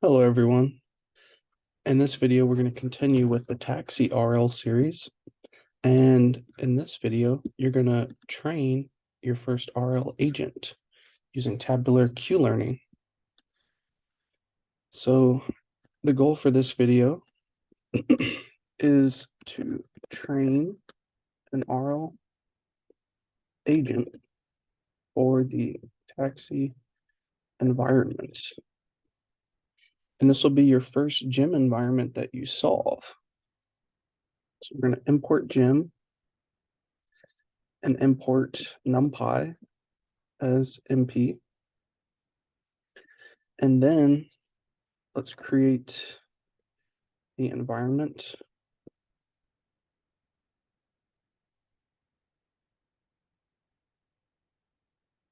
Hello, everyone. In this video, we're going to continue with the taxi RL series. And in this video, you're going to train your first RL agent using tabular Q learning. So the goal for this video is to train an RL agent for the taxi environment. And this will be your first gym environment that you solve. So we're going to import gym and import NumPy as MP. And then let's create the environment.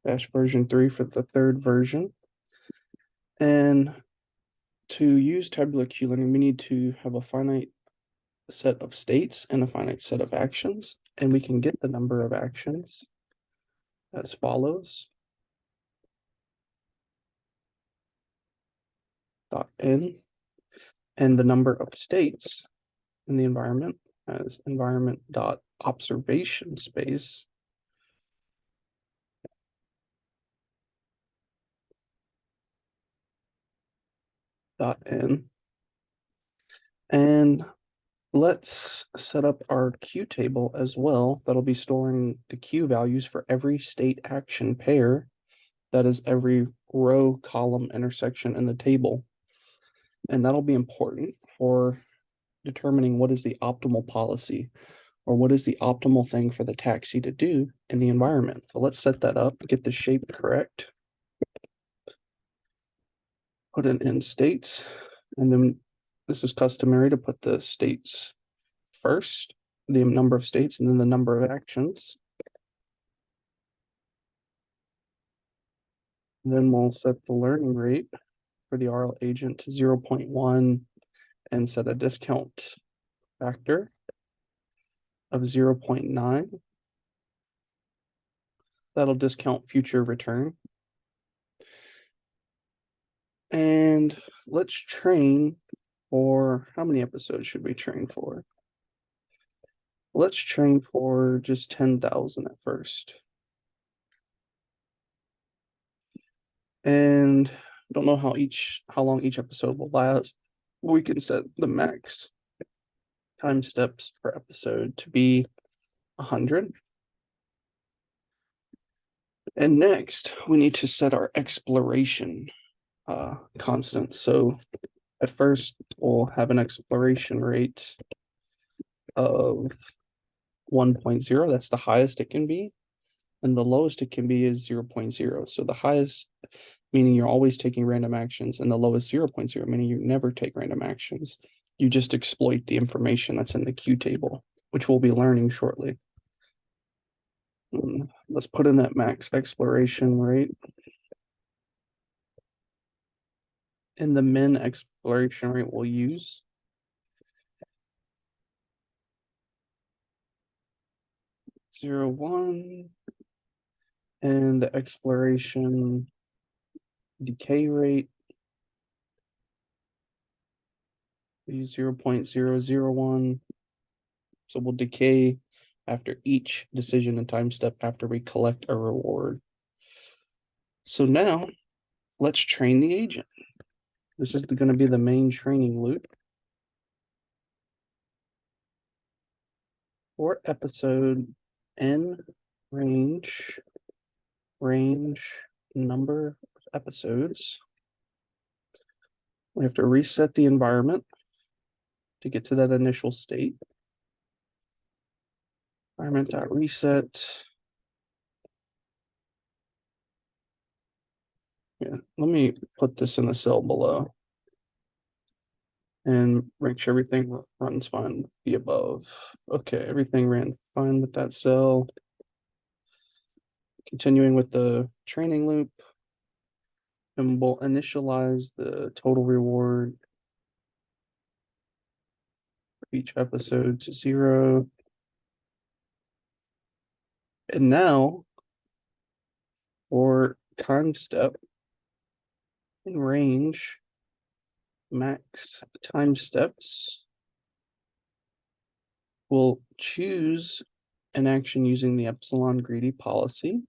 Bash version 3 for the third version. And to use tabular Q learning, we need to have a finite set of states and a finite set of actions. And we can get the number of actions as follows. .n, and the number of states in the environment as environment.observation space .n. And let's set up our Q table as well. That'll be storing the Q values for every state action pair. That is every row, column, intersection in the table. And that'll be important for determining what is the optimal policy or what is the optimal thing for the taxi to do in the environment. So let's set that up, get the shape correct, put it in states, and then this is customary to put the states first, the number of states, and then the number of actions. And then we'll set the learning rate for the RL agent to 0.1 and set a discount factor of 0.9. That'll discount future return. And let's train for, how many episodes should we train for? Let's train for just 10,000 at first. And I don't know how long each episode will last. We can set the max time steps per episode to be 100. And next, we need to set our exploration constant. So at first, we'll have an exploration rate of 1.0. That's the highest it can be. And the lowest it can be is 0.0. So the highest, meaning you're always taking random actions, and the lowest 0.0, meaning you never take random actions. You just exploit the information that's in the Q table, which we'll be learning shortly. Let's put in that max exploration rate. And the min exploration rate we'll use 0.1, and the exploration decay rate is 0.001. So we'll decay after each decision and time step after we collect a reward. So now let's train the agent. This is going to be the main training loop for episode n range number of episodes. We have to reset the environment to get to that initial state. Environment.reset. Yeah, let me put this in the cell below and make sure everything runs fine with the above. Okay, everything ran fine with that cell. Continuing with the training loop, and we'll initialize the total reward for each episode to 0. And now for time step in range max time steps, we'll choose an action using the epsilon greedy policy.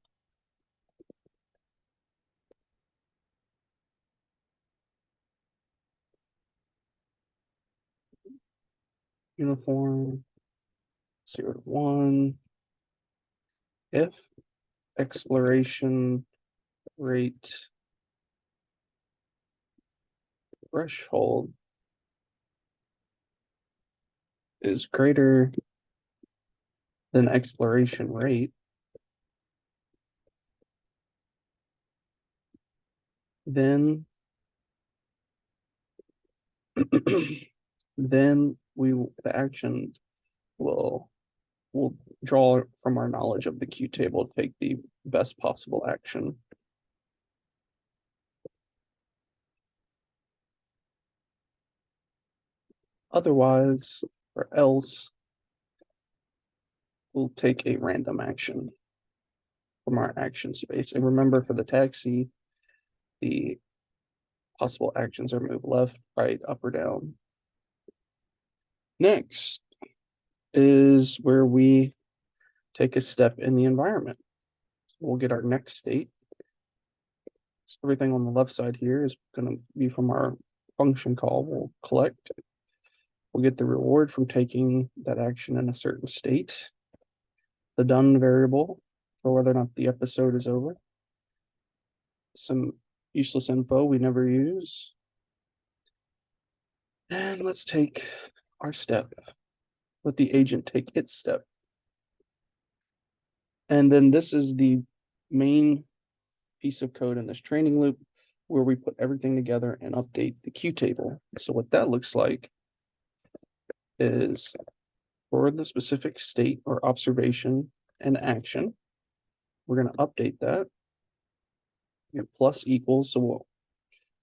Uniform 0 to 1. If exploration rate threshold is greater than exploration rate, then then the action will draw from our knowledge of the Q table, take the best possible action. Otherwise, or else, we'll take a random action from our action space. And remember, for the taxi, the possible actions are move left, right, up, or down. Next is where we take a step in the environment. So we'll get our next state. So everything on the left side here is going to be from our function call. We'll collect. We'll get the reward from taking that action in a certain state. The done variable for whether or not the episode is over. Some useless info we never use. And let's take our step. Let the agent take its step. And then this is the main piece of code in this training loop where we put everything together and update the Q table. So what that looks like is for the specific state or observation and action, we're going to update that. Plus equals, so we'll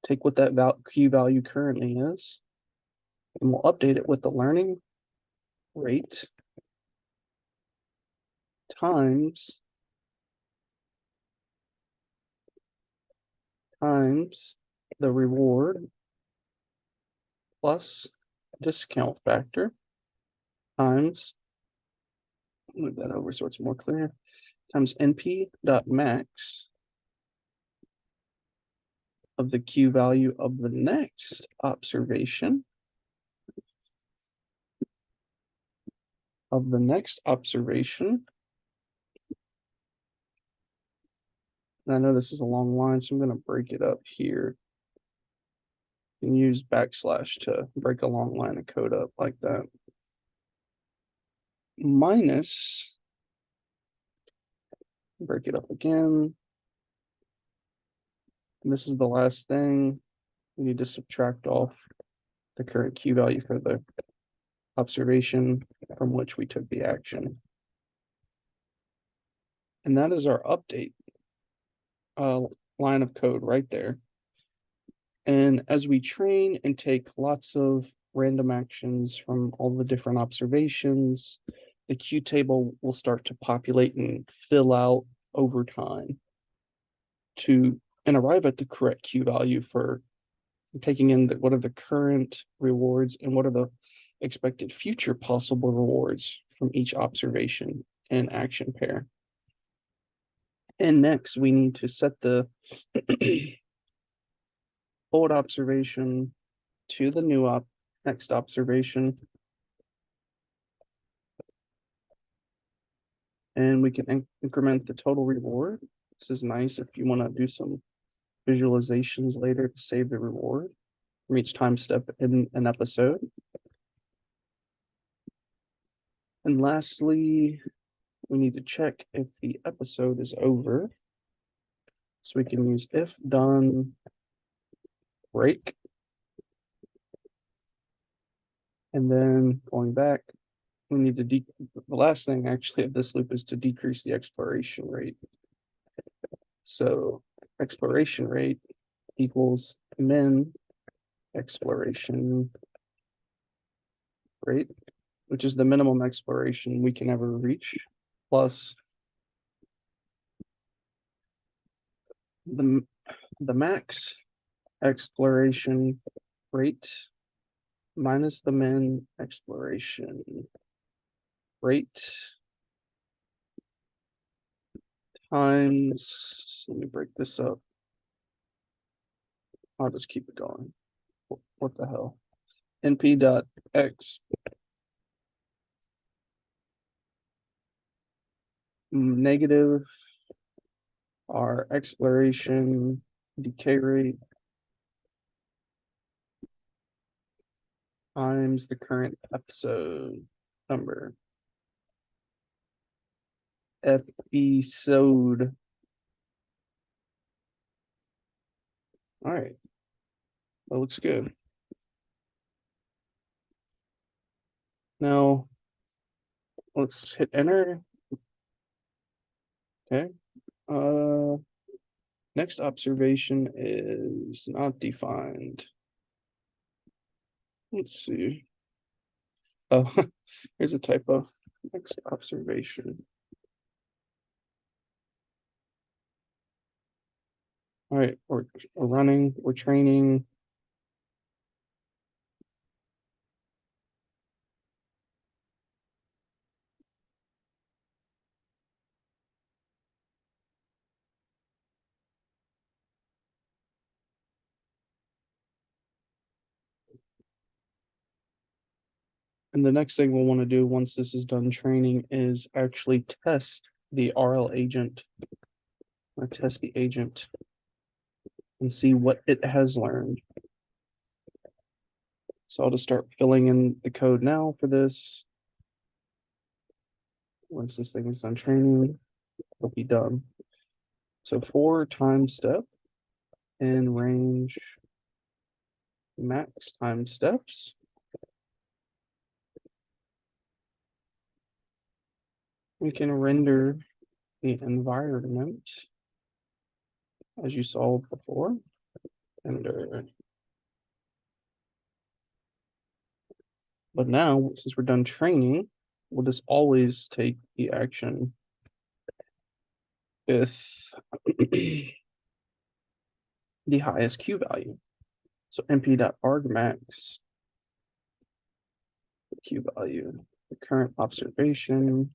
take what that Q value currently is, and we'll update it with the learning rate times the reward plus discount factor times, move that over so it's more clear, times np.max of the Q value of the next observation And I know this is a long line, so I'm going to break it up here. You can use backslash to break a long line of code up like that. Minus, break it up again. And this is the last thing. We need to subtract off the current Q value for the observation from which we took the action. And that is our update line of code right there. And as we train and take lots of random actions from all the different observations, the Q table will start to populate and fill out over time and arrive at the correct Q value for taking in what are the current rewards and what are the expected future possible rewards from each observation and action pair. And next, we need to set the old observation to the new next observation. And we can increment the total reward. This is nice if you want to do some visualizations later to save the reward from each time step in an episode. And lastly, we need to check if the episode is over. So we can use if done break. And then going back, we need to the last thing actually of this loop is to decrease the exploration rate. So exploration rate equals min exploration rate, which is the minimum exploration we can ever reach, plus the max exploration rate minus the min exploration rate times, let me break this up. I'll just keep it going. What the hell? NP dot X negative our exploration decay rate times the current episode number. Episode. All right. That looks good. Now, let's hit enter. Okay. Next observation is not defined. Let's see. Oh, here's a typo. Next observation. All right, we're running, we're training. And the next thing we'll want to do once this is done training is actually test the RL agent. I test the agent and see what it has learned. So I'll just start filling in the code now for this. Once this thing is done training, it'll be done. So for time step and range max time steps. We can render the environment as you saw before. Render. But now, since we're done training, we'll just always take the action with the highest Q value. So np.argmax, the Q value, the current observation,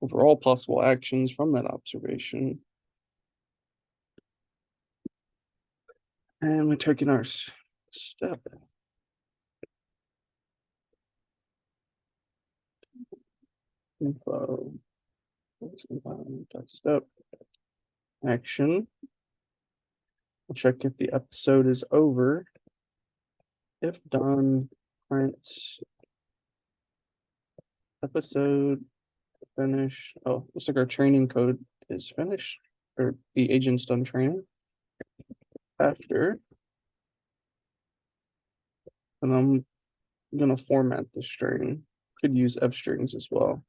over all possible actions from that observation. And we're taking our step. Info, step, action. We'll check if the episode is over. If done, print episode finished. Oh, looks like our training code is finished, or the agent's done training. After, and I'm gonna format the string. Could use F strings as well.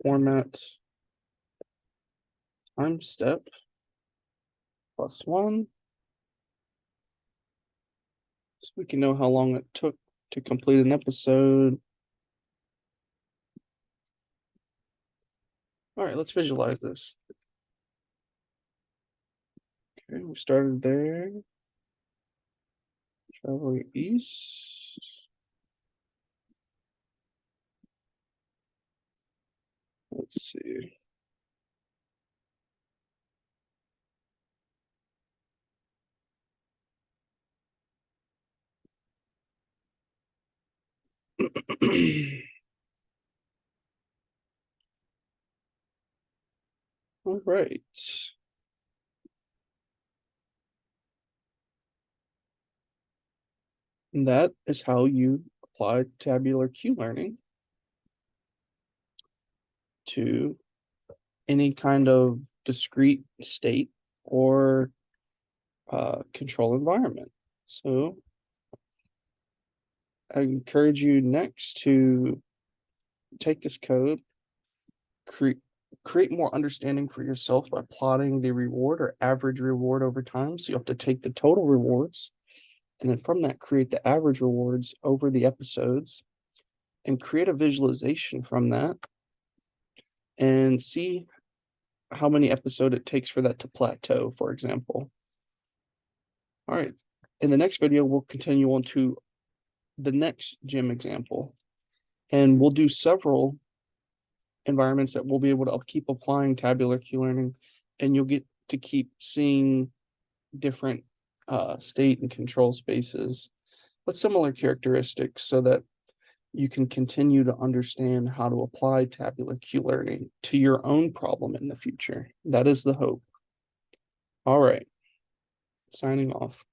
Format time step +1. So we can know how long it took to complete an episode. All right, let's visualize this. Okay, we started there. Traveling east. Let's see. All right. And that is how you apply tabular Q learning to any kind of discrete state or control environment. So I encourage you next to take this code, create more understanding for yourself by plotting the reward or average reward over time. So you have to take the total rewards, and then from that, create the average rewards over the episodes, and create a visualization from that, and see how many episodes it takes for that to plateau, for example. All right. right. In the next video, we'll continue on to the next gym example, and we'll do several environments that we'll be able to keep applying tabular Q-learning, and you'll get to keep seeing different state and control spaces with similar characteristics so that you can continue to understand how to apply tabular Q-learning to your own problem in the future. That is the hope. All right, signing off.